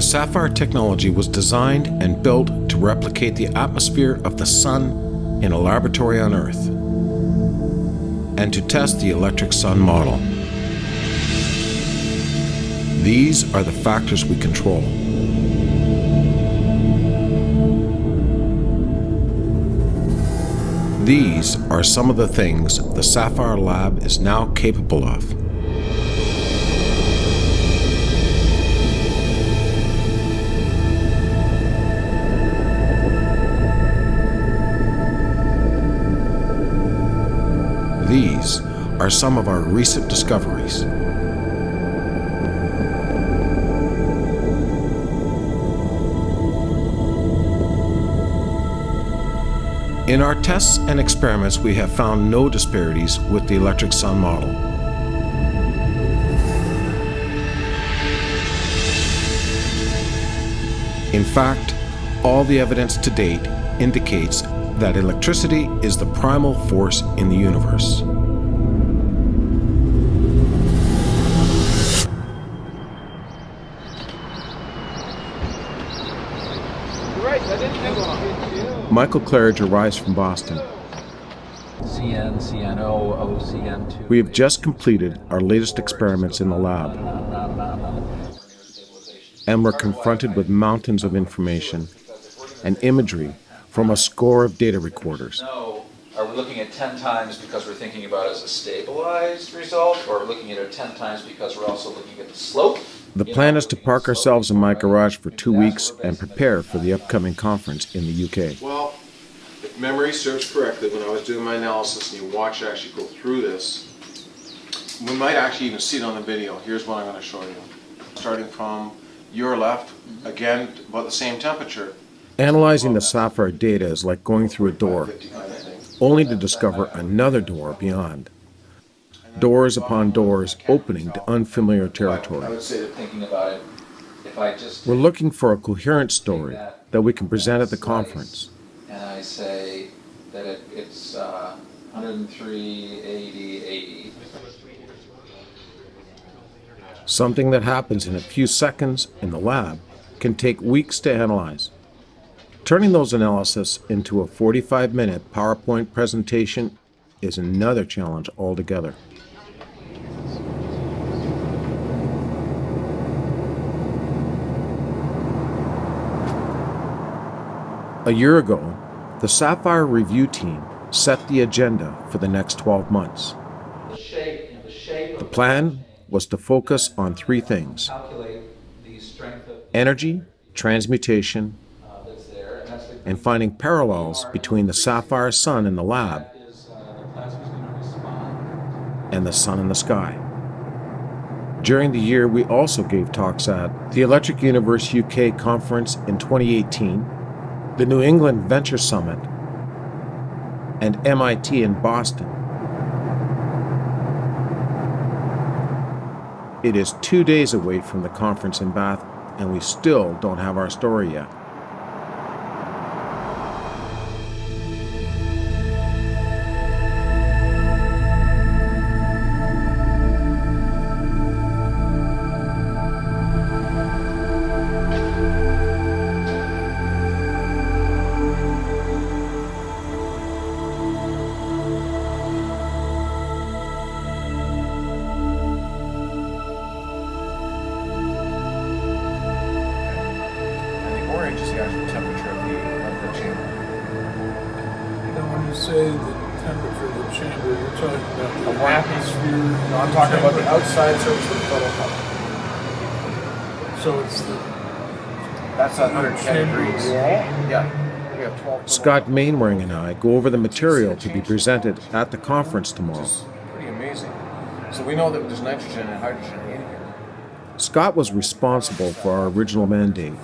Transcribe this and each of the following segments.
SAFIRE technology was designed and built to replicate the atmosphere of the Sun in a laboratory on Earth, and to test the electric sun model. These are the factors we control. These are some of the things the SAFIRE lab is now capable of. These are some of our recent discoveries. In our tests and experiments, we have found no disparities with the electric sun model. In fact, all the evidence to date indicates that electricity is the primal force in the universe. Michael Claridge arrives from Boston. CN, CNO, OCN2. We have just completed our latest experiments in the lab, and we're confronted with mountains of information and imagery from a score of data recorders. No, are we looking at 10 times because we're thinking about it as a stabilized result, or are we looking at it 10 times because we're also looking at the slope? The plan is to park ourselves in my garage for 2 weeks and prepare for the upcoming conference in the UK. Well, if memory serves correctly, when I was doing my analysis and you watch it actually go through this, we might actually even see it on the video. Here's what I'm going to show you. Starting from your left, again, about the same temperature. Analyzing the SAFIRE data is like going through a door, only to discover another door beyond. Doors upon doors opening to unfamiliar I territory. would say that thinking about it, if I just... We're looking for a coherent story that we can present at the conference. And I say that it's 103, 80, 80. Something that happens in a few seconds in the lab can take weeks to analyze. Turning those analyses into a 45-minute PowerPoint presentation is another challenge altogether. A year ago, the SAFIRE review team set the agenda for the next 12 months. The plan was to focus on 3 things: energy, transmutation, and finding parallels between the SAFIRE sun in the lab and the sun in the sky. During the year, we also gave talks at the Electric Universe UK conference in 2018, the New England Venture Summit, and MIT in Boston. It is 2 days away from the conference in Bath, and we still don't have our story yet. Orange is the actual temperature of the chamber. When you say the temperature of the chamber, you're talking about the atmosphere? No, I'm talking about the outside surface of the photo cover. So it's the... That's 110 degrees. Yeah. We have 12. Scott Mainwaring and I go over the material to be presented at the conference tomorrow. Which is pretty amazing. So we know that there's nitrogen and hydrogen in here. Scott was responsible for our original mandate,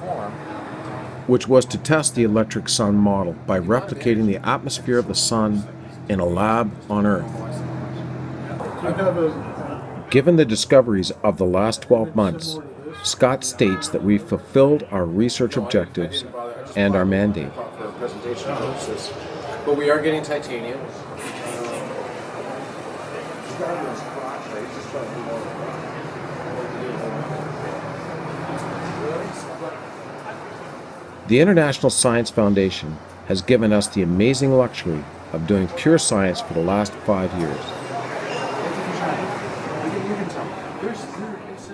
which was to test the electric sun model by replicating the atmosphere of the sun in a lab on Earth. Given the discoveries of the last 12 months, Scott states that we've fulfilled our research objectives and our mandate. But we are getting titanium. The International Science Foundation has given us the amazing luxury of doing pure science for the last 5 years.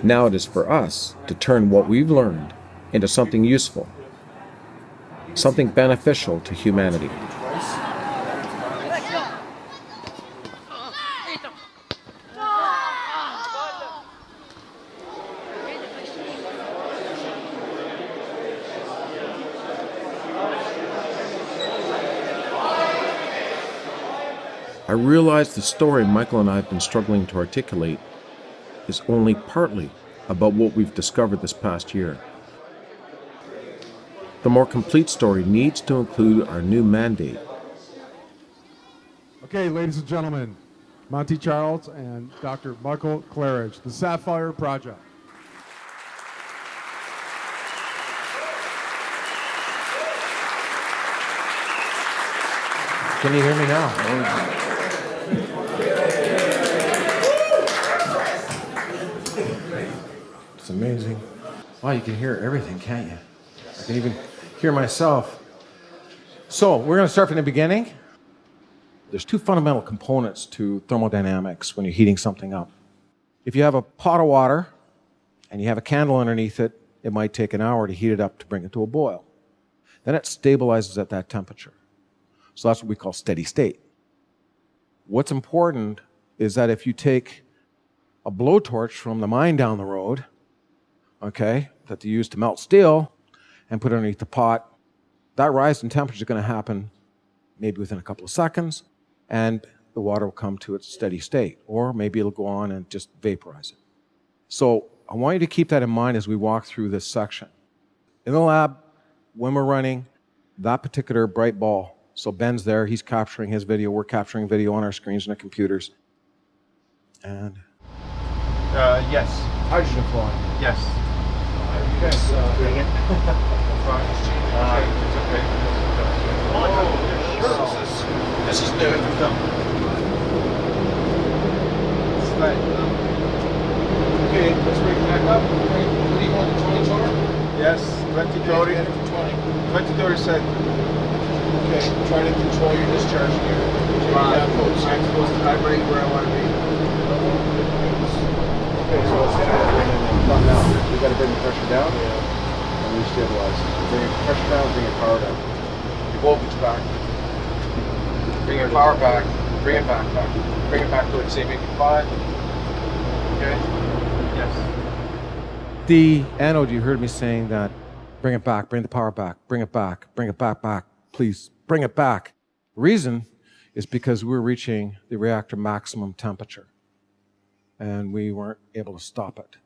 Now it is for us to turn what we've learned into something useful, something beneficial to humanity. I realize the story Michael and I have been struggling to articulate is only partly about what we've discovered this past year. The more complete story needs to include our new mandate. Okay, ladies and gentlemen, Monty Charles and Dr. Michael Claridge, the SAFIRE Project. Can you hear me now? It's amazing. Wow, you can hear everything, can't you? I can even hear myself. So, we're going to start from the beginning. There's two fundamental components to thermodynamics when you're heating something up. If you have a pot of water and you have a candle underneath it, it might take an hour to heat it up to bring it to a boil. Then it stabilizes at that temperature. So that's what we call steady state. What's important is that if you take a blowtorch from the mine down the road, okay, that they use to melt steel, and put it underneath the pot, that rise in temperature is going to happen maybe within a couple of seconds, and the water will come to its steady state, or maybe it'll go on and just vaporize it. So I want you to keep that in mind as we walk through this section. In the lab, when we're running that particular bright ball, so Ben's there, he's capturing his video, we're capturing video on our screens and our computers. And Yes. hydrogen flowing. Yes. Yes, Bring it. This is new. Okay, let's bring it back up. What do you want, the 20 tour? Yes, 2030. 2030 set. Okay, try to control your discharge here. I'm supposed to vibrate where I want to be. Okay, so it's not now. We got to bring the pressure down and restabilize. Bring the pressure down, bring your power down. Your voltage back. Bring your power back. Bring it back. Bring it back to like say maybe 5. Okay. Yes. the anode, you heard me saying that bring it back, bring the power back, bring it back, please, bring it back. The reason is because we're reaching the reactor maximum temperature, and we weren't able to stop it.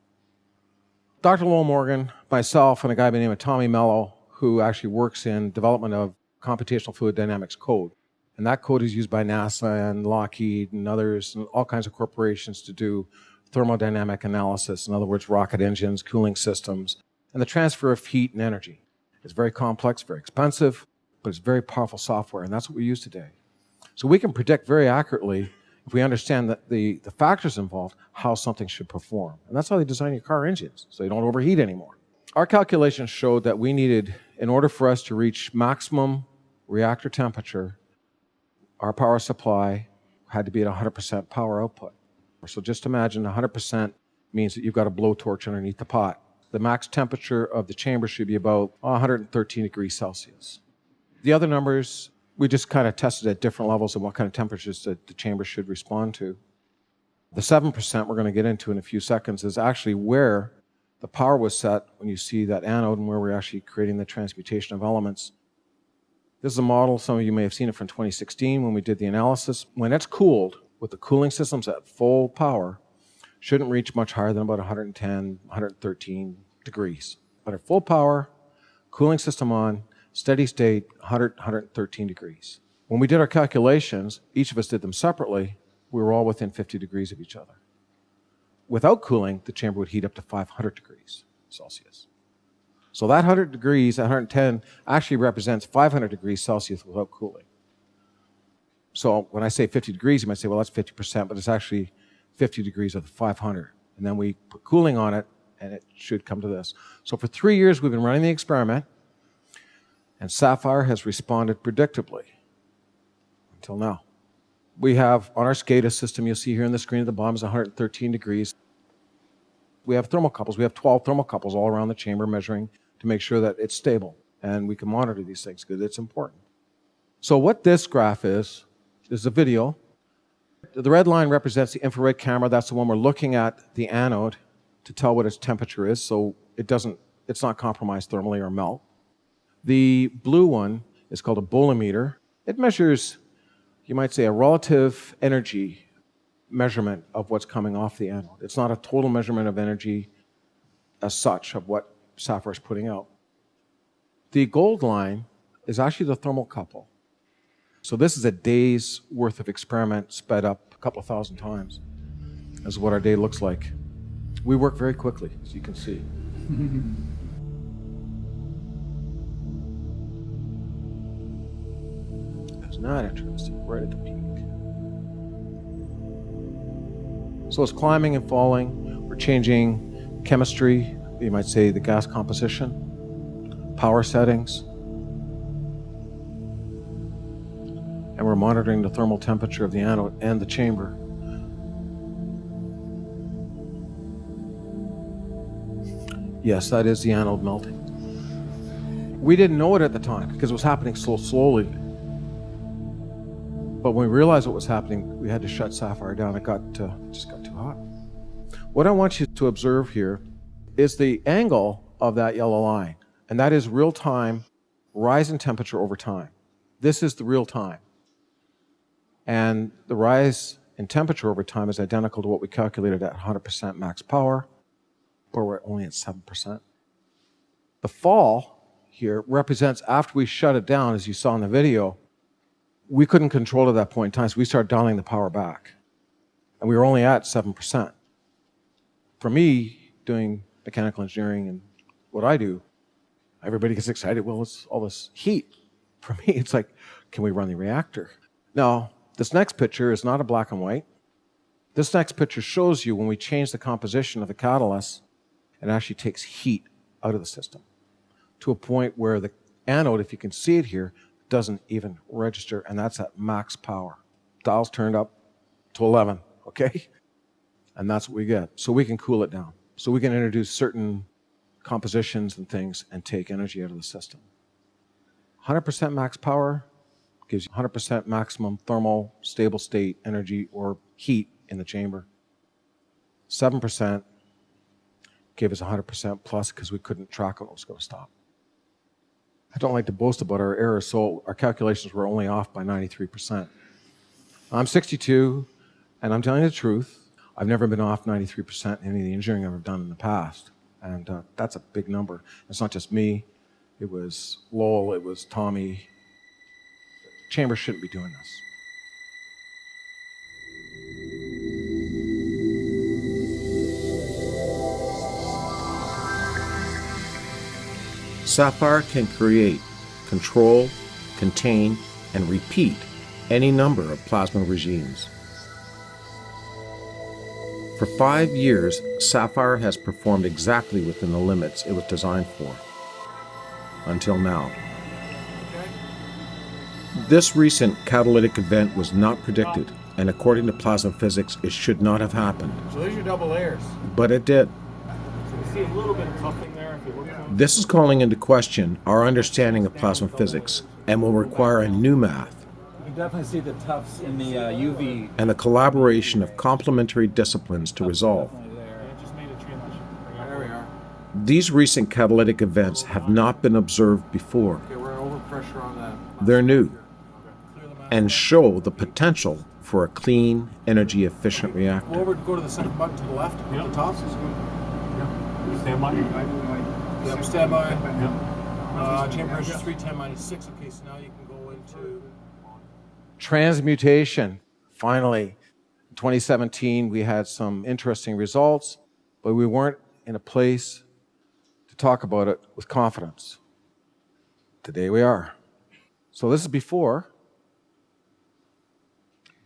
Dr. Lowell Morgan, myself, and a guy by the name of Tommy Mello, who actually works in development of computational fluid dynamics code. And that code is used by NASA and Lockheed and others and all kinds of corporations to do thermodynamic analysis. In other words, rocket engines, cooling systems, and the transfer of heat and energy. It's very complex, very expensive, but it's very powerful software, and that's what we use today. So we can predict very accurately, if we understand that the factors involved, how something should perform. And that's how they design your car engines, so they don't overheat anymore. Our calculations showed that we needed, in order for us to reach maximum reactor temperature, our power supply had to be at 100% power output. So just imagine 100% means that you've got a blowtorch underneath the pot. The max temperature of the chamber should be about 113 degrees Celsius. The other numbers, we just kind of tested at different levels and what kind of temperatures that the chamber should respond to. The 7% we're going to get into in a few seconds is actually where the power was set when you see that anode and where we're actually creating the transmutation of elements. This is a model, some of you may have seen it from 2016 when we did the analysis. When it's cooled with the cooling systems at full power, shouldn't reach much higher than about 110, 113 degrees. But at full power, cooling system on, steady state, 100, 113 degrees. When we did our calculations, each of us did them separately, we were all within 50 degrees of each other. Without cooling, the chamber would heat up to 500 degrees Celsius. So that 100 degrees, 110, actually represents 500 degrees Celsius without cooling. So when I say 50 degrees, you might say, well, that's 50%, but it's actually 50 degrees of the 500. And then we put cooling on it, and it should come to this. So for 3 years, we've been running the experiment. And SAFIRE has responded predictably until now. We have on our SCADA system, you'll see here on the screen at the bottom is 113 degrees. We have thermocouples. We have 12 thermocouples all around the chamber measuring to make sure that it's stable. And we can monitor these things because it's important. So what this graph is a video. The red line represents the infrared camera. That's the one we're looking at the anode to tell what its temperature is, so it's not compromised thermally or melt. The blue one is called a bolometer. It measures, you might say, a relative energy measurement of what's coming off the anode. It's not a total measurement of energy as such of what SAFIRE is putting out. The gold line is actually the thermocouple. So this is a day's worth of experiment sped up a couple of thousand times. This is what our day looks like. We work very quickly, as you can see. It's not interesting, right at the peak. So it's climbing and falling. We're changing chemistry, you might say the gas composition, power settings, and we're monitoring the thermal temperature of the anode and the chamber. Yes, that is the anode melting. We didn't know it at the time because it was happening so slowly. But when we realized what was happening, we had to shut SAFIRE down. It just got too hot. What I want you to observe here is the angle of that yellow line, and that is real-time rise in temperature over time. This is the real time. And the rise in temperature over time is identical to what we calculated at 100% max power, where we're only at 7%. The fall here represents after we shut it down, as you saw in the video. We couldn't control it at that point in time, so we started dialing the power back. And we were only at 7%. For me, doing mechanical engineering and what I do, everybody gets excited. Well, it's all this heat. For me, it's like, can we run the reactor? Now, this next picture is not a black and white. This next picture shows you when we change the composition of the catalyst, it actually takes heat out of the system to a point where the anode, if you can see it here, doesn't even register, and that's at max power. Dial's turned up to 11, okay? And that's what we get. So we can cool it down. So we can introduce certain compositions and things and take energy out of the system. 100% max power gives you 100% maximum thermal stable state energy or heat in the chamber. 7% gave us 100% plus because we couldn't track when it was going to stop. I don't like to boast about our errors, so our calculations were only off by 93%. I'm 62, and I'm telling you the truth. I've never been off 93% in any of the engineering I've ever done in the past, and that's a big number. It's not just me. It was Lowell. It was Tommy. Chamber shouldn't be doing this. SAFIRE can create, control, contain, and repeat any number of plasma regimes. For 5 years, SAFIRE has performed exactly within the limits it was designed for. Until now. This recent catalytic event was not predicted, and according to plasma physics, it should not have happened. So there's your double layers. But it did. So we see a little bit of cuffing there. If you look at This is calling into question our understanding of plasma physics and will require a new math You can definitely see the tufts in the UV. and the collaboration of complementary disciplines to resolve. it just made a transition. There we are. These recent catalytic events have not been observed before. Okay, we're over pressure on that. They're new Clear the map. and show the potential for a clean, energy-efficient reactor. Go over, go to the center button to the left, at the top. Stand by. Yep, stand by. Chamber pressure 310 minus 6. Okay, so now you can go into... Transmutation. Finally, in 2017, we had some interesting results, but we weren't in a place to talk about it with confidence. Today we are. So this is before.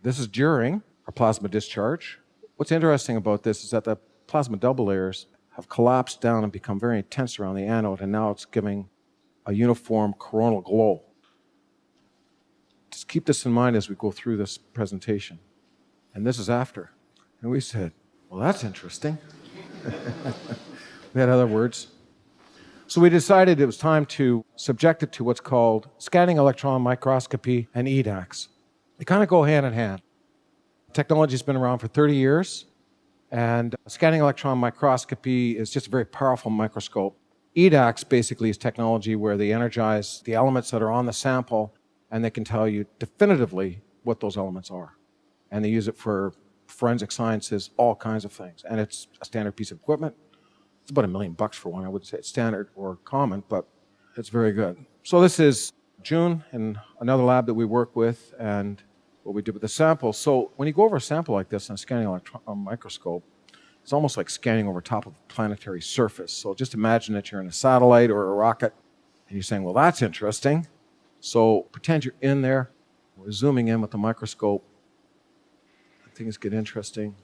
This is during our plasma discharge. What's interesting about this is that the plasma double layers have collapsed down and become very intense around the anode, and now it's giving a uniform coronal glow. Just keep this in mind as we go through this presentation. And this is after. And we said, well, that's interesting. We had other words. So we decided it was time to subject it to what's called scanning electron microscopy and EDAX. They kind of go hand in hand. Technology's been around for 30 years, and scanning electron microscopy is just a very powerful microscope. EDAX basically is technology where they energize the elements that are on the sample, and they can tell you definitively what those elements are. And they use it for forensic sciences, all kinds of things. And it's a standard piece of equipment. It's about $1 million for one. I wouldn't say it's standard or common, but it's very good. So this is June in another lab that we work with, and what we did with the sample. So when you go over a sample like this in a scanning electron microscope, it's almost like scanning over top of a planetary surface. So just imagine that you're in a satellite or a rocket, and you're saying, well, that's interesting. So pretend you're in there. We're zooming in with the microscope. Things get interesting.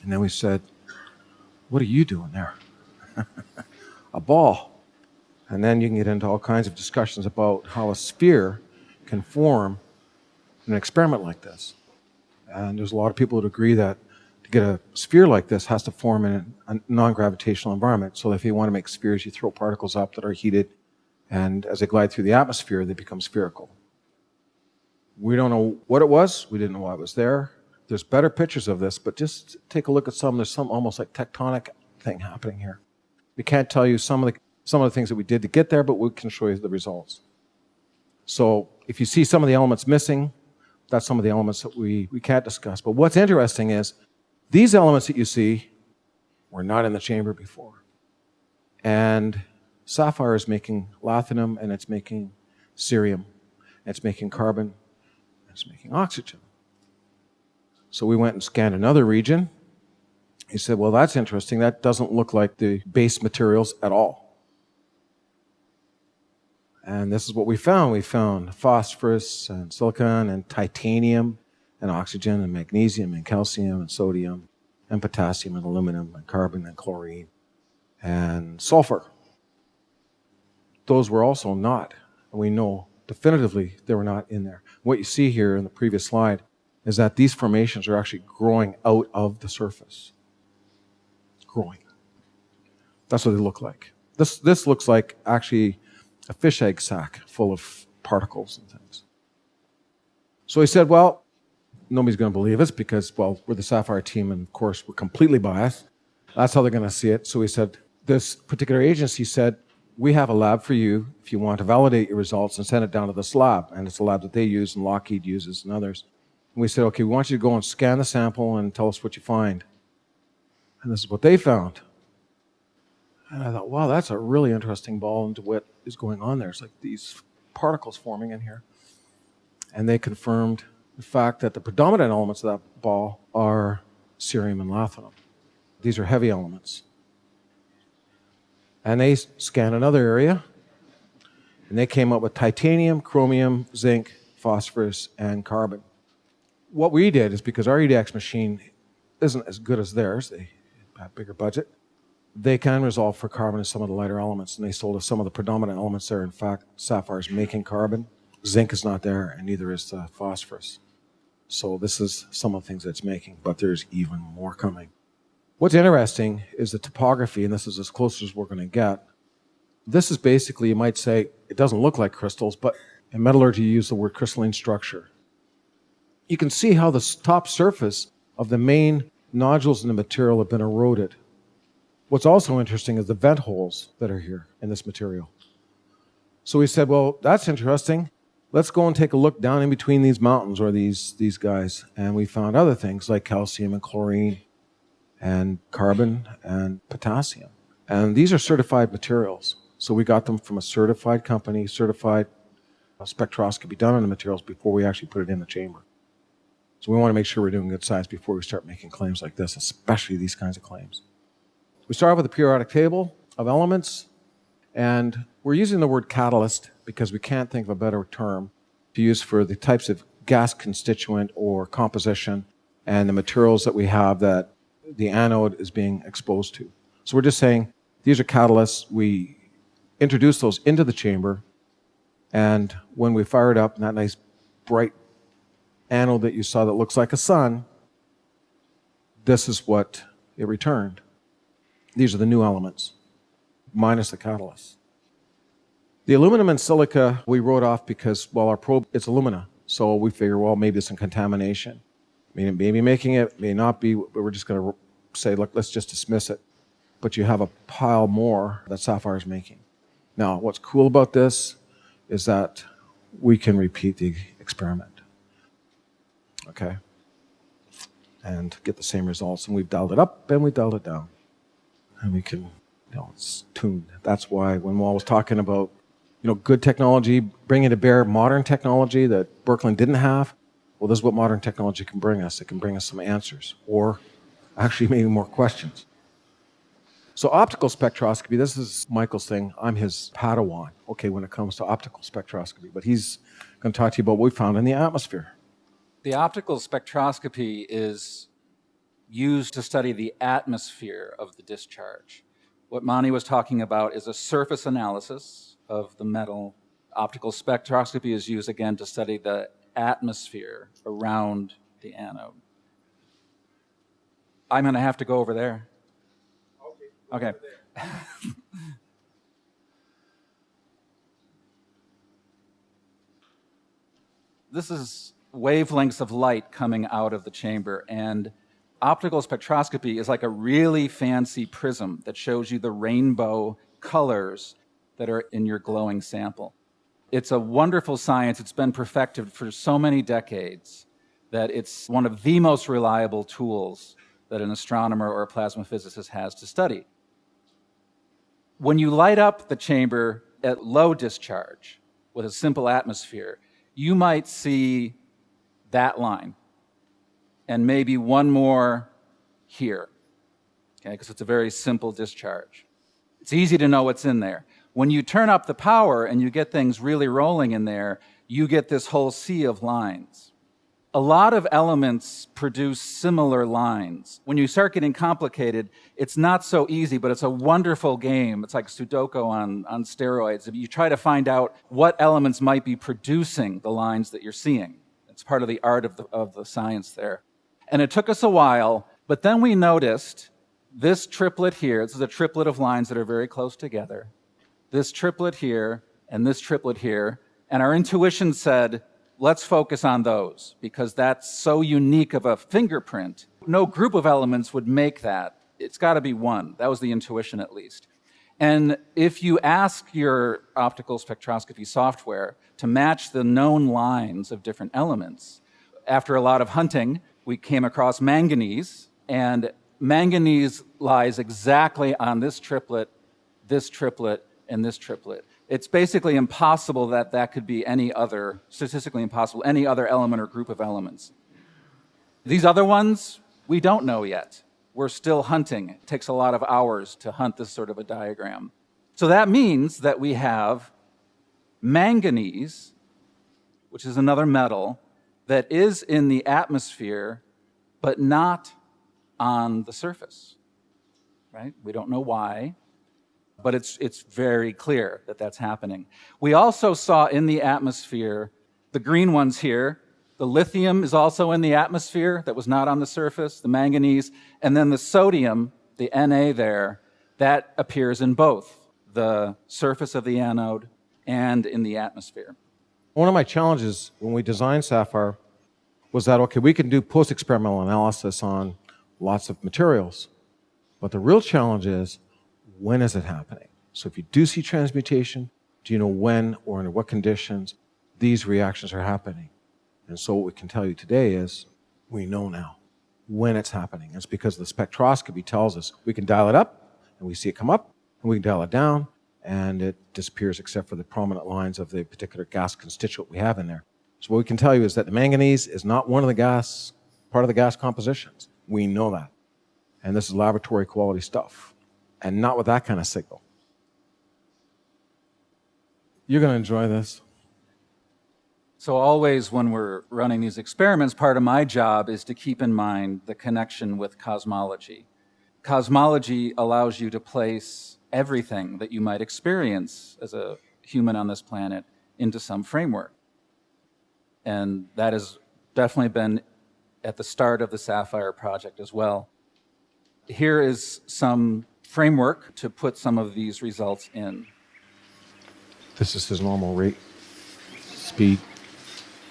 And then we said, what are you doing there? A ball. And then you can get into all kinds of discussions about how a sphere can form in an experiment like this. And there's a lot of people that agree that to get a sphere like this has to form in a non-gravitational environment. So if you want to make spheres, you throw particles up that are heated, and as they glide through the atmosphere, they become spherical. We don't know what it was. We didn't know why it was there. There's better pictures of this, but just take a look at some. There's some almost like tectonic thing happening here. We can't tell you some of the things that we did to get there, but we can show you the results. So if you see some of the elements missing, that's some of the elements that we can't discuss. But what's interesting is these elements that you see were not in the chamber before. And SAFIRE is making lanthanum, and it's making cerium, and it's making carbon, and it's making oxygen. So we went and scanned another region. He said, well, that's interesting. That doesn't look like the base materials at all. And this is what we found. We found phosphorus and silicon and titanium and oxygen and magnesium and calcium and sodium and potassium and aluminum and carbon and chlorine and sulfur. Those were also not, and we know definitively they were not in there. What you see here in the previous slide is that these formations are actually growing out of the surface. Growing. That's what they look like. This looks like actually a fish egg sac full of particles and things. So he said, well, nobody's going to believe us because, well, we're the SAFIRE team, and of course we're completely biased. That's how they're going to see it. So he said, this particular agency said, we have a lab for you if you want to validate your results and send it down to this lab. And it's a lab that they use and Lockheed uses and others. And we said, okay, we want you to go and scan the sample and tell us what you find. And this is what they found. And I thought, wow, that's a really interesting ball into what is going on there. It's like these particles forming in here. And they confirmed the fact that the predominant elements of that ball are cerium and lanthanum. These are heavy elements. And they scanned another area, and they came up with titanium, chromium, zinc, phosphorus, and carbon. What we did is, because our EDAX machine isn't as good as theirs, they have a bigger budget, they can resolve for carbon and some of the lighter elements, and they sold us some of the predominant elements there. In fact, SAFIRE is making carbon. Zinc is not there, and neither is the phosphorus. So this is some of the things that it's making, but there's even more coming. What's interesting is the topography, and this is as close as we're going to get. This is basically, you might say, it doesn't look like crystals, but in metallurgy you use the word crystalline structure. You can see how the top surface of the main nodules in the material have been eroded. What's also interesting is the vent holes that are here in this material. So we said, well, that's interesting. Let's go and take a look down in between these mountains or these guys. And we found other things like calcium and chlorine and carbon and potassium. And these are certified materials. So we got them from a certified company, certified spectroscopy done on the materials before we actually put it in the chamber. So we want to make sure we're doing good science before we start making claims like this, especially these kinds of claims. We start with the periodic table of elements, and we're using the word catalyst because we can't think of a better term to use for the types of gas constituent or composition and the materials that we have that the anode is being exposed to. So we're just saying these are catalysts. We introduce those into the chamber, and when we fire it up, that nice bright anode that you saw that looks like a sun, this is what it returned. These are the new elements, minus the catalyst. The aluminum and silica we wrote off because, well, our probe, it's alumina. So we figure, well, maybe it's some contamination. I mean, it may be making it, may not be, but we're just going to say, look, let's just dismiss it. But you have a pile more that SAFIRE is making. Now, what's cool about this is that we can repeat the experiment. Okay? And get the same results. And we've dialed it up and we've dialed it down. And we can, it's tuned. That's why when Wal was talking about, good technology, bringing to bear modern technology that Berkeley didn't have, well, this is what modern technology can bring us. It can bring us some answers, or actually maybe more questions. So optical spectroscopy, this is Michael's thing. I'm his Padawan, when it comes to optical spectroscopy. But he's going to talk to you about what we found in the atmosphere. The optical spectroscopy is used to study the atmosphere of the discharge. What Mani was talking about is a surface analysis of the metal. Optical spectroscopy is used again to study the atmosphere around the anode. I'm going to have to go over there. Okay. This is wavelengths of light coming out of the chamber, and optical spectroscopy is like a really fancy prism that shows you the rainbow colors that are in your glowing sample. It's a wonderful science. It's been perfected for so many decades that it's one of the most reliable tools that an astronomer or a plasma physicist has to study. When you light up the chamber at low discharge with a simple atmosphere, you might see that line and maybe one more here, because it's a very simple discharge. It's easy to know what's in there. When you turn up the power and you get things really rolling in there, you get this whole sea of lines. A lot of elements produce similar lines. When you start getting complicated, it's not so easy, but it's a wonderful game. It's like Sudoku on steroids. You try to find out what elements might be producing the lines that you're seeing. It's part of the art of the science there. And it took us a while, but then we noticed this triplet here. This is a triplet of lines that are very close together. This triplet here and this triplet here. And our intuition said, let's focus on those because that's so unique of a fingerprint. No group of elements would make that. It's got to be one. That was the intuition at least. And if you ask your optical spectroscopy software to match the known lines of different elements, after a lot of hunting, we came across manganese, and manganese lies exactly on this triplet, and this triplet. It's basically impossible that could be any other, statistically impossible, any other element or group of elements. These other ones, we don't know yet. We're still hunting. It takes a lot of hours to hunt this sort of a diagram. So that means that we have manganese, which is another metal, that is in the atmosphere, but not on the surface, right? We don't know why, but it's very clear that that's happening. We also saw in the atmosphere, the green ones here, the lithium is also in the atmosphere that was not on the surface, the manganese, and then the sodium, the Na there, that appears in both the surface of the anode and in the atmosphere. One of my challenges when we designed SAFIRE was that, okay, we can do post-experimental analysis on lots of materials, but the real challenge is, when is it happening? So if you do see transmutation, do you know when or under what conditions these reactions are happening? And so what we can tell you today is we know now when it's happening. It's because the spectroscopy tells us we can dial it up and we see it come up, And we can dial it down, and it disappears except for the prominent lines of the particular gas constituent we have in there. So what we can tell you is that the manganese is not one of the part of the gas compositions. We know that. And this is laboratory quality stuff, and not with that kind of signal. You're going to enjoy this. So always when we're running these experiments, part of my job is to keep in mind the connection with cosmology. Cosmology allows you to place everything that you might experience as a human on this planet into some framework. And that has definitely been at the start of the SAFIRE Project as well. Here is some framework to put some of these results in. This is his normal rate, speed.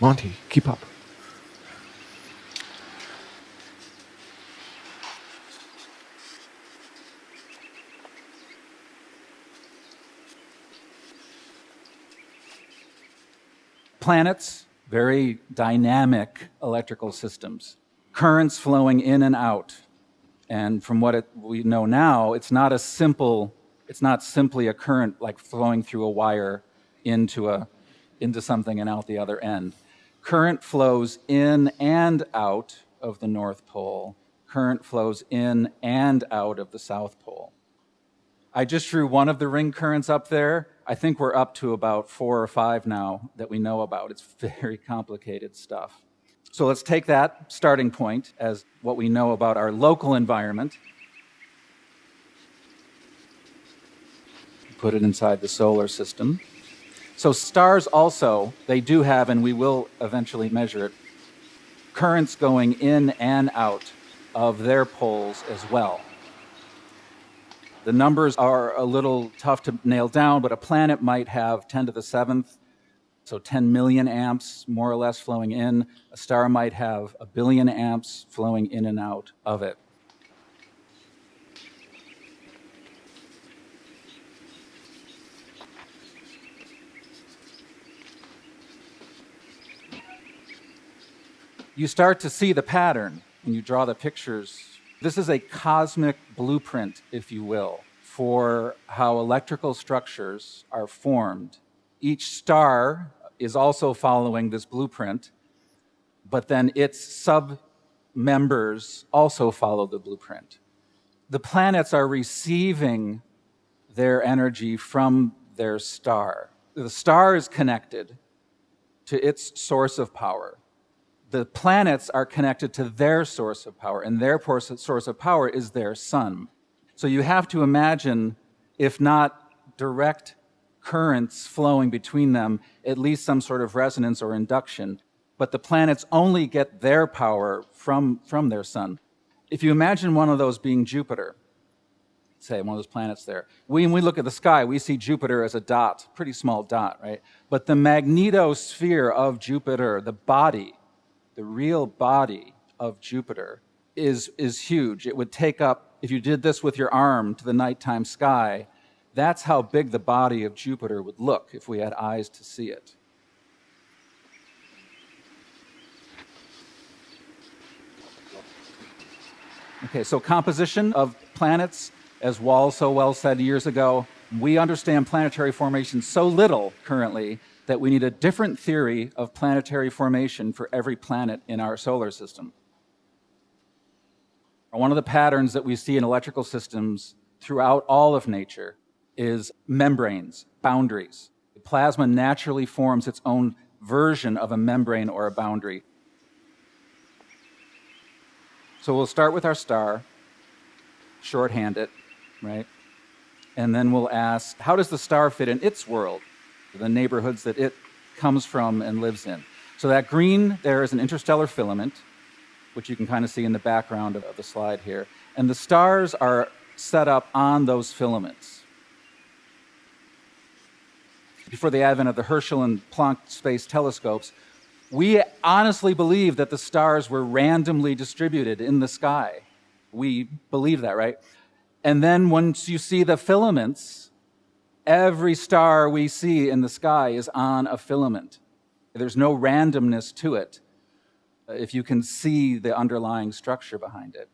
Monty, keep up. Planets, very dynamic electrical systems. Currents flowing in and out. And from what we know now, it's not simply a current like flowing through a wire into something and out the other end. Current flows in and out of the North Pole. Current flows in and out of the South Pole. I just drew one of the ring currents up there. I think we're up to about 4 or 5 now that we know about. It's very complicated stuff. So let's take that starting point as what we know about our local environment. Put it inside the solar system. So stars also, they do have, and we will eventually measure it, currents going in and out of their poles as well. The numbers are a little tough to nail down, but a planet might have 10 to the 7th, so 10 million amps more or less flowing in. A star might have 1 billion amps flowing in and out of it. You start to see the pattern when you draw the pictures. This is a cosmic blueprint, if you will, for how electrical structures are formed. Each star is also following this blueprint, but then its sub-members also follow the blueprint. The planets are receiving their energy from their star. The star is connected to its source of power. The planets are connected to their source of power, and their source of power is their sun. So you have to imagine, if not direct currents flowing between them, at least some sort of resonance or induction. But the planets only get their power from their sun. If you imagine one of those being Jupiter, say one of those planets there, when we look at the sky, we see Jupiter as a dot, pretty small dot, right? But the magnetosphere of Jupiter, the body, the real body of Jupiter is huge. It would take up, if you did this with your arm to the nighttime sky, that's how big the body of Jupiter would look if we had eyes to see it. Okay, so composition of planets, as Wall so well said years ago, we understand planetary formation so little currently that we need a different theory of planetary formation for every planet in our solar system. One of the patterns that we see in electrical systems throughout all of nature is membranes, boundaries. The plasma naturally forms its own version of a membrane or a boundary. So we'll start with our star, shorthand it, right? And then we'll ask, how does the star fit in its world, the neighborhoods that it comes from and lives in? So that green there is an interstellar filament, which you can kind of see in the background of the slide here. And the stars are set up on those filaments. Before the advent of the Herschel and Planck space telescopes, we honestly believe that the stars were randomly distributed in the sky. We believe that, right? And then once you see the filaments, every star we see in the sky is on a filament. There's no randomness to it, if you can see the underlying structure behind it.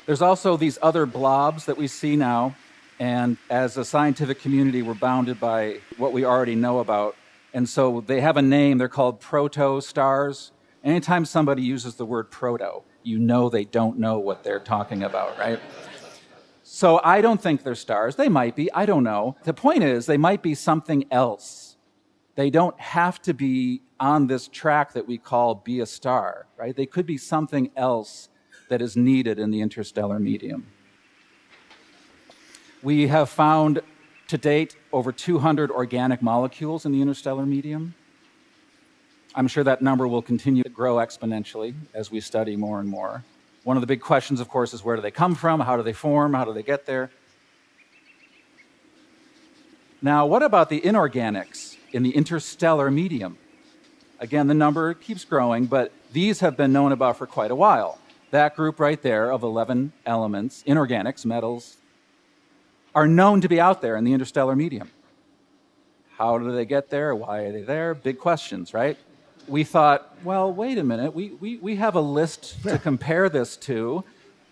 There's also these other blobs that we see now, and as a scientific community, we're bounded by what we already know about. And so they have a name, they're called proto-stars. Anytime somebody uses the word proto, you know they don't know what they're talking about, right? So I don't think they're stars. They might be, I don't know. The point is, they might be something else. They don't have to be on this track that we call be a star, right? They could be something else that is needed in the interstellar medium. We have found to date over 200 organic molecules in the interstellar medium. I'm sure that number will continue to grow exponentially as we study more and more. One of the big questions, of course, is where do they come from? How do they form? How do they get there? Now, what about the inorganics in the interstellar medium? Again, the number keeps growing, but these have been known about for quite a while. That group right there of 11 elements, inorganics, metals, are known to be out there in the interstellar medium. How do they get there? Why are they there? Big questions, right? We thought, well, wait a minute. We have a list to compare this to.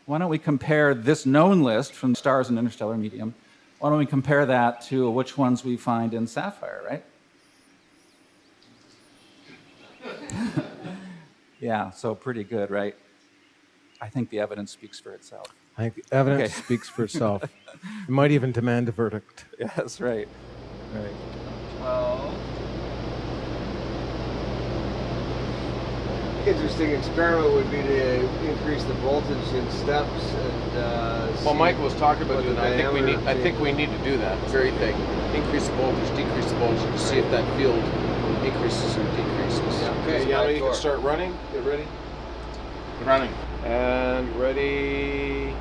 Why don't we compare this known list from stars in interstellar medium? Why don't we compare that to which ones we find in SAFIRE, right? Yeah, so pretty good, right? I think the evidence speaks for itself. I think the evidence speaks for itself. It might even demand a verdict. Yes, right. Right. Well, interesting experiment would be to increase the voltage in steps and. Well, Michael was talking about what doing the that. I think we need to do that very thing. Increase the voltage, decrease the voltage, to see if that field increases or decreases. Yeah. Okay, yeah, you can start running. Get ready. Running. And ready,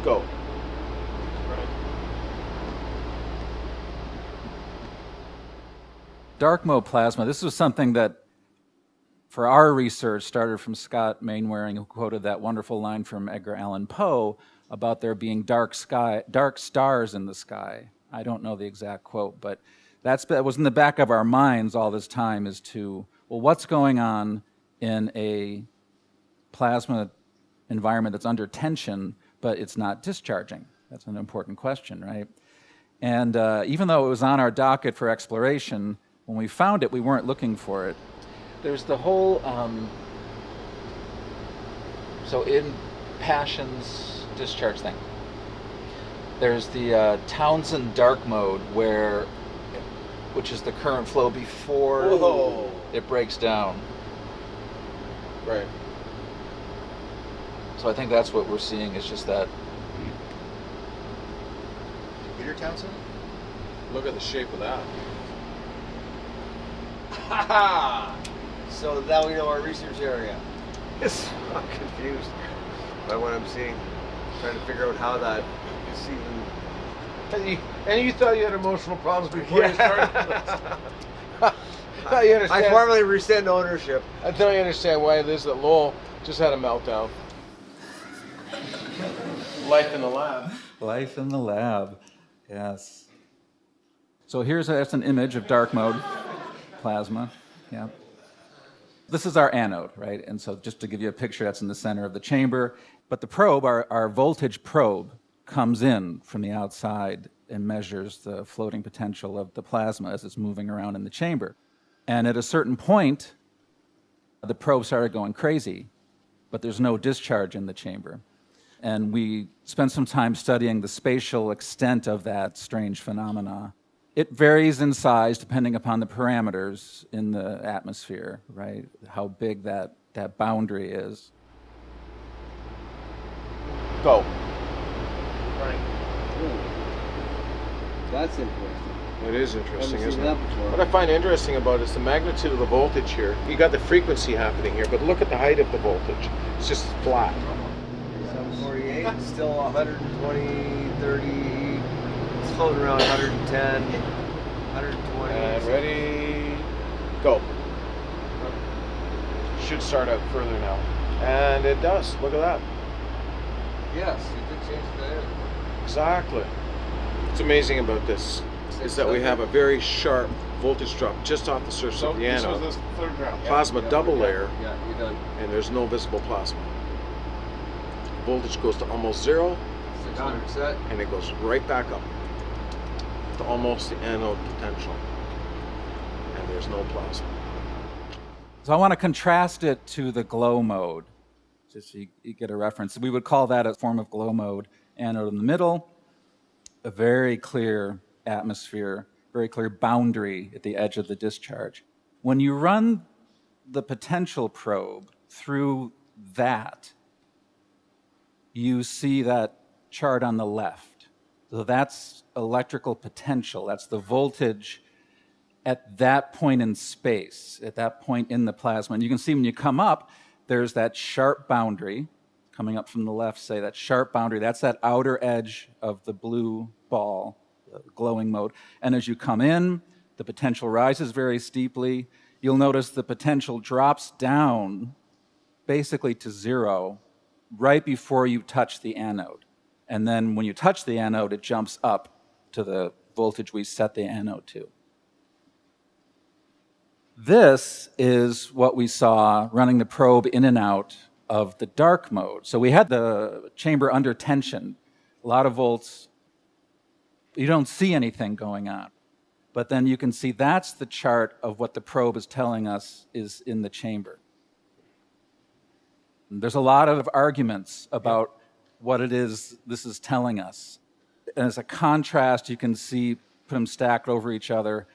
go. Dark mode plasma, this was something that, for our research, started from Scott Mainwaring, who quoted that wonderful line from Edgar Allan Poe about there being dark stars in the sky. I don't know the exact quote, but that was in the back of our minds all this time as to, well, what's going on in a plasma environment that's under tension, but it's not discharging? That's an important question, right? And even though it was on our docket for exploration, when we found it, we weren't looking for it. There's the whole, so in Passion's discharge thing, there's the Townsend dark mode which is the current flow before it breaks down. Right. So I think that's what we're seeing, is just that. Peter Townsend? Look at the shape of that. So now we know our research area. I'm confused by what I'm seeing. Trying to figure out how that is even. And you thought you had emotional problems before you started? Now you understand. I formally rescind ownership. I now you understand why it is that Lowell just had a meltdown. Life in the lab. Life in the lab, yes. So that's an image of dark mode plasma, yeah. This is our anode, right? And so just to give you a picture, that's in the center of the chamber. But the probe, our voltage probe, comes in from the outside and measures the floating potential of the plasma as it's moving around in the chamber. And at a certain point, the probe started going crazy, but there's no discharge in the chamber. And we spent some time studying the spatial extent of that strange phenomena. It varies in size depending upon the parameters in the atmosphere, right? How big that boundary is. Go. Right. That's interesting. It is interesting, Haven't isn't seen it? that before. What I find interesting about it is the magnitude of the voltage here. You got the frequency happening here, but look at the height of the voltage. It's just flat. 748, still 120, 30, it's floating around 110, 120. And ready, go. Should start out further now. And it does, look at that. Yes, you did change that. Exactly. What's amazing about this is that we have a very sharp voltage drop just off the surface of the anode. this third round. Plasma double layer, Yeah, you done. and there's no visible plasma. voltage goes to almost zero, 600 set. and it goes right back up to almost the anode potential. And there's no plasma. So I want to contrast it to the glow mode, just so you get a reference. We would call that a form of glow mode. Anode in the middle, a very clear atmosphere, very clear boundary at the edge of the discharge. When you run the potential probe through that, you see that chart on the left. So that's electrical potential. That's the voltage at that point in space, at that point in the plasma. And you can see when you come up, there's that sharp boundary coming up from the left, say that sharp boundary. That's that outer edge of the blue ball, the glowing mode. And as you come in, the potential rises very steeply. You'll notice the potential drops down basically to zero right before you touch the anode. And then when you touch the anode, it jumps up to the voltage we set the anode to. This is what we saw running the probe in and out of the dark mode. So we had the chamber under tension, a lot of volts. You don't see anything going on. But then you can see that's the chart of what the probe is telling us is in the chamber. And there's a lot of arguments about what it is this is telling us. And as a contrast, you can see, put them stacked over each other,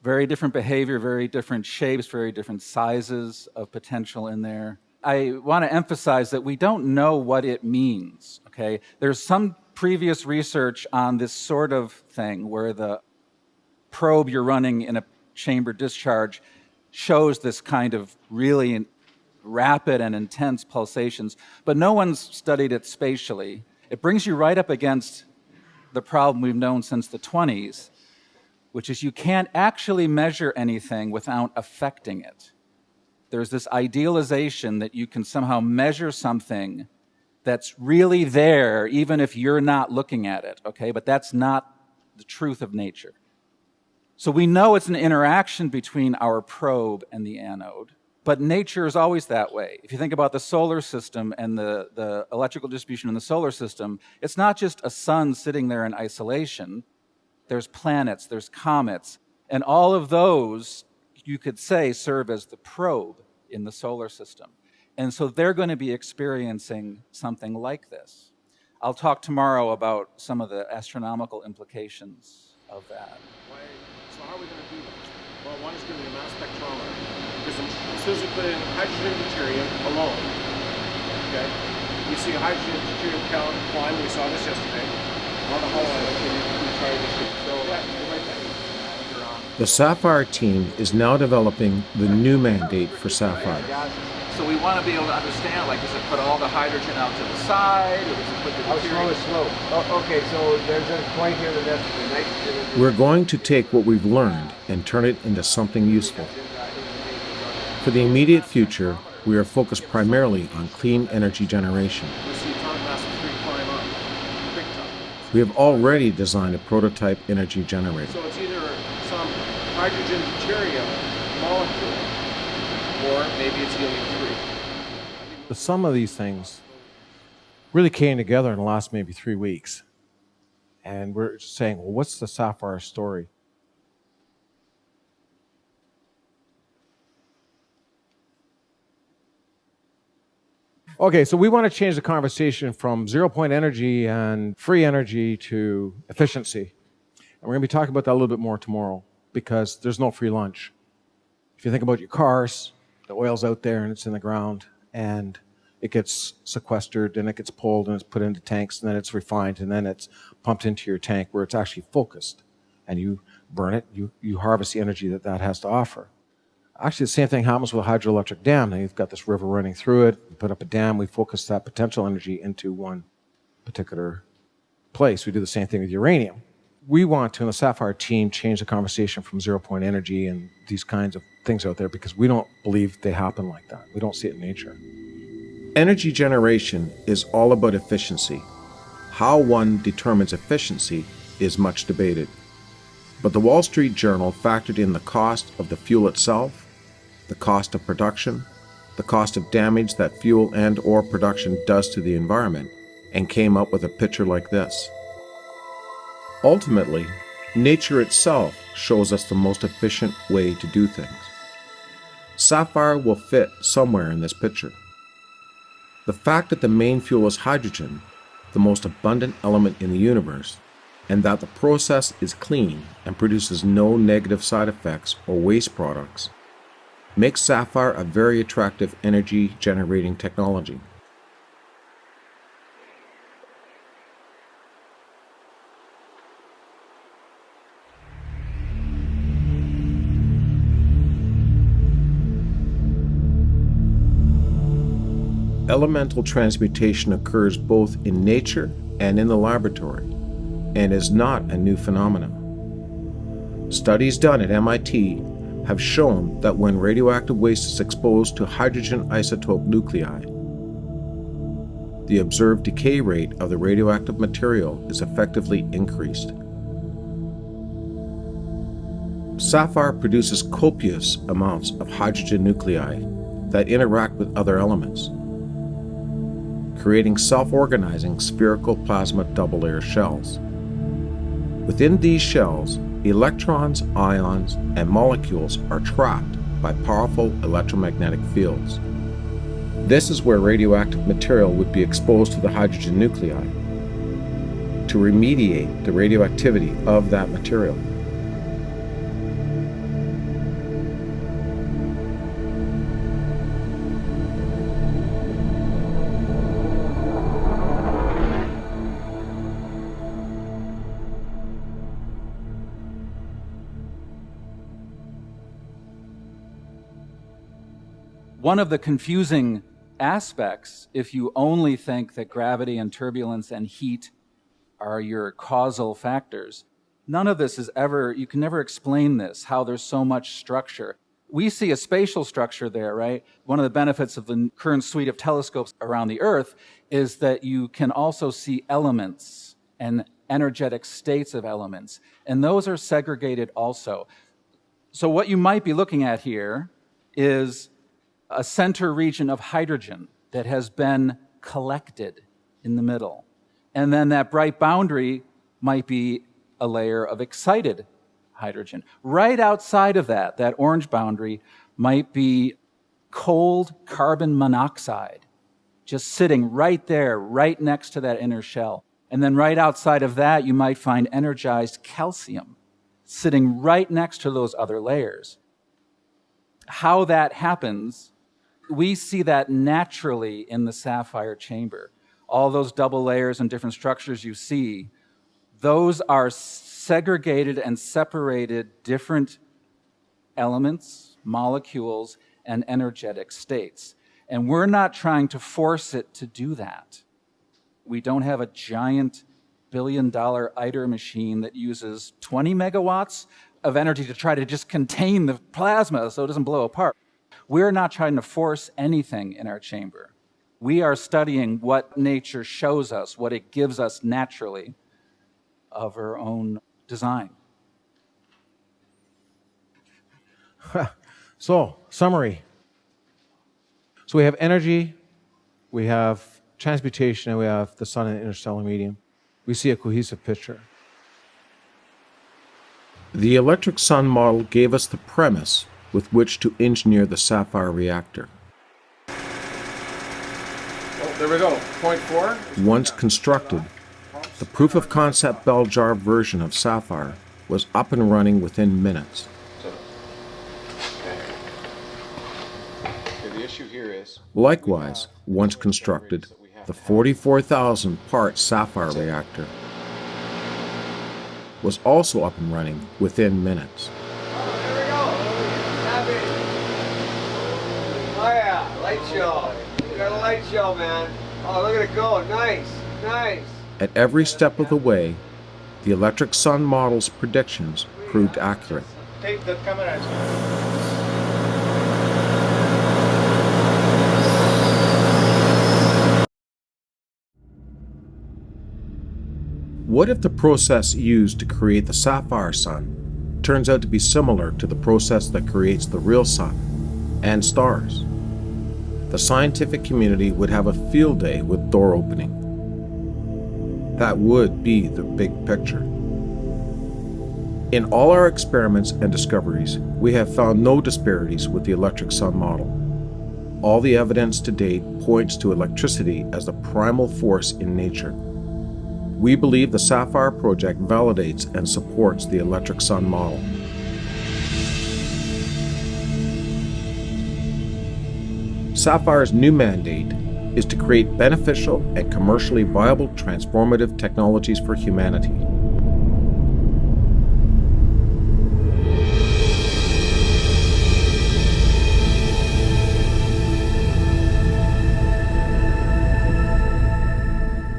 very different behavior, very different shapes, very different sizes of potential in there. I want to emphasize that we don't know what it means, okay? There's some previous research on this sort of thing where the probe you're running in a chamber discharge shows this kind of really rapid and intense pulsations, but no one's studied it spatially. It brings you right up against the problem we've known since the 20s, which is you can't actually measure anything without affecting it. There's this idealization that you can somehow measure something that's really there, even if you're not looking at it, okay? But that's not the truth of nature. So we know it's an interaction between our probe and the anode, but nature is always that way. If you think about the solar system and the electrical distribution in the solar system, it's not just a sun sitting there in isolation. There's planets, there's comets, and all of those, you could say, serve as the probe in the solar system. And so they're going to be experiencing something like this. I'll talk tomorrow about some of the astronomical implications of that. So how are we going to do that? Well, one is going to be a mass spectrometer. Because as soon as we put in hydrogen and deuterium alone, okay, we see a hydrogen and deuterium count climb. We saw this yesterday. On the whole, we try to shoot. So, yeah, right there. The SAFIRE team is now developing the new mandate for SAFIRE. So we want to be able to understand, like, does it put all the hydrogen out to the side, or does it put the How slow is slow? Oh, okay, so there's a point here that that's the nitrogen. We're going to take what we've learned and turn it into something useful. For the immediate future, we are focused primarily on clean energy generation. We see atomic mass of 3 climb up, big time. We have already designed a prototype energy generator. So it's either some hydrogen deuterium molecule, or maybe it's helium-3. The sum of these things really came together in the last maybe 3 weeks. And we're saying, well, what's the SAFIRE story? Okay, so we want to change the conversation from zero-point energy and free energy to efficiency. And we're going to be talking about that a little bit more tomorrow, because there's no free lunch. If you think about your cars, the oil's out there and it's in the ground, and it gets sequestered, and it gets pulled, and it's put into tanks, and then it's refined, and then it's pumped into your tank where it's actually focused. And you burn it, you harvest the energy that that has to offer. Actually, the same thing happens with a hydroelectric dam. Now you've got this river running through it, you put up a dam, we focus that potential energy into one particular place. We do the same thing with uranium. We want to, in the SAFIRE team, change the conversation from zero-point energy and these kinds of things out there, because we don't believe they happen like that. We don't see it in nature. Energy generation is all about efficiency. How one determines efficiency is much debated. But the Wall Street Journal factored in the cost of the fuel itself, the cost of production, the cost of damage that fuel and/or production does to the environment, and came up with a picture like this. Ultimately, nature itself shows us the most efficient way to do things. Sapphire will fit somewhere in this picture. The fact that the main fuel is hydrogen, the most abundant element in the universe, and that the process is clean and produces no negative side effects or waste products, makes sapphire a very attractive energy generating technology. Elemental transmutation occurs both in nature and in the laboratory, and is not a new phenomenon. Studies done at MIT have shown that when radioactive waste is exposed to hydrogen isotope nuclei, the observed decay rate of the radioactive material is effectively increased. Sapphire produces copious amounts of hydrogen nuclei that interact with other elements, creating self-organizing spherical plasma double-layer shells. Within these shells, electrons, ions, and molecules are trapped by powerful electromagnetic fields. This is where radioactive material would be exposed to the hydrogen nuclei to remediate the radioactivity of that material. One of the confusing aspects, if you only think that gravity and turbulence and heat are your causal factors, none of this is ever, you can never explain this, how there's so much structure. We see a spatial structure there, right? One of the benefits of the current suite of telescopes around the Earth is that you can also see elements and energetic states of elements, and those are segregated also. So what you might be looking at here is a center region of hydrogen that has been collected in the middle. And then that bright boundary might be a layer of excited hydrogen. Right outside of that, that orange boundary might be cold carbon monoxide, just sitting right there, right next to that inner shell. And then right outside of that, you might find energized calcium sitting right next to those other layers. How that happens, we see that naturally in the sapphire chamber. All those double layers and different structures you see, those are segregated and separated different elements, molecules, and energetic states. And we're not trying to force it to do that. We don't have a giant billion-dollar ITER machine that uses 20 megawatts of energy to try to just contain the plasma so it doesn't blow apart. We're not trying to force anything in our chamber. We are studying what nature shows us, what it gives us naturally of her own design. So, summary. So we have energy, we have transmutation, and we have the sun and interstellar medium. We see a cohesive picture. The electric sun model gave us the premise with which to engineer the sapphire reactor. Oh, there we go. Point 4. Once constructed, the proof of concept bell jar version of sapphire was up and running within minutes. Okay, the issue here is Likewise, once constructed, the 44,000 part sapphire reactor was also up and running within minutes. Oh, there we go. Happy. Oh yeah, light show. We got a light show, man. Oh, look at it go. Nice, nice. At every step of the way, the electric sun model's predictions proved accurate. Take the camera. What if the process used to create the sapphire sun turns out to be similar to the process that creates the real sun and stars? the scientific community would have a field day with door opening. That would be the big picture. In all our experiments and discoveries, we have found no disparities with the electric sun model. All the evidence to date points to electricity as the primal force in nature. We believe the SAFIRE Project validates and supports the electric sun model. SAFIRE's new mandate is to create beneficial and commercially viable transformative technologies for humanity.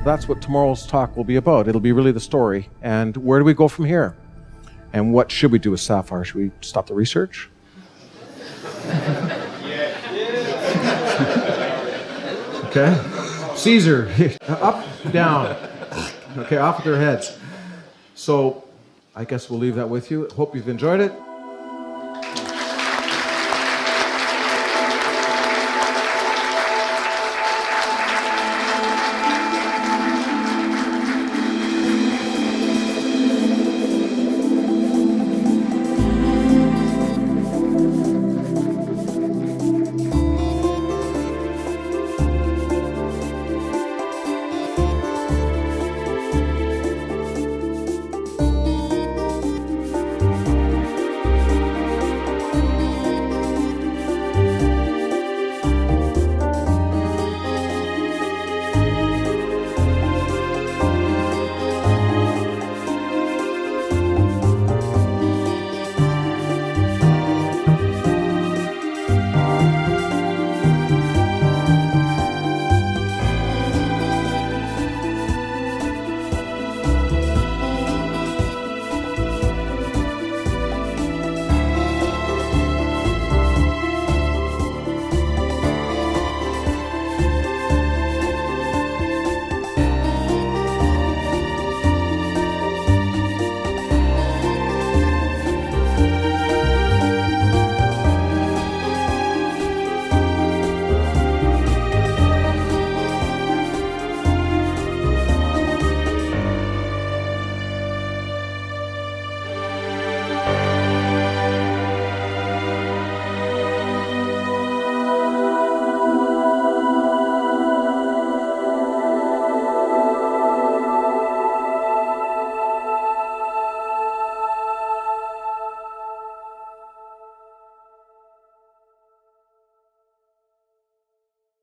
That's what tomorrow's talk will be about. It'll be really the story. And where do we go from here? And what should we do with SAFIRE? Should we stop the research? Okay. Caesar, up, down. Okay, off with their heads. So I guess we'll leave that with you. Hope you've enjoyed it.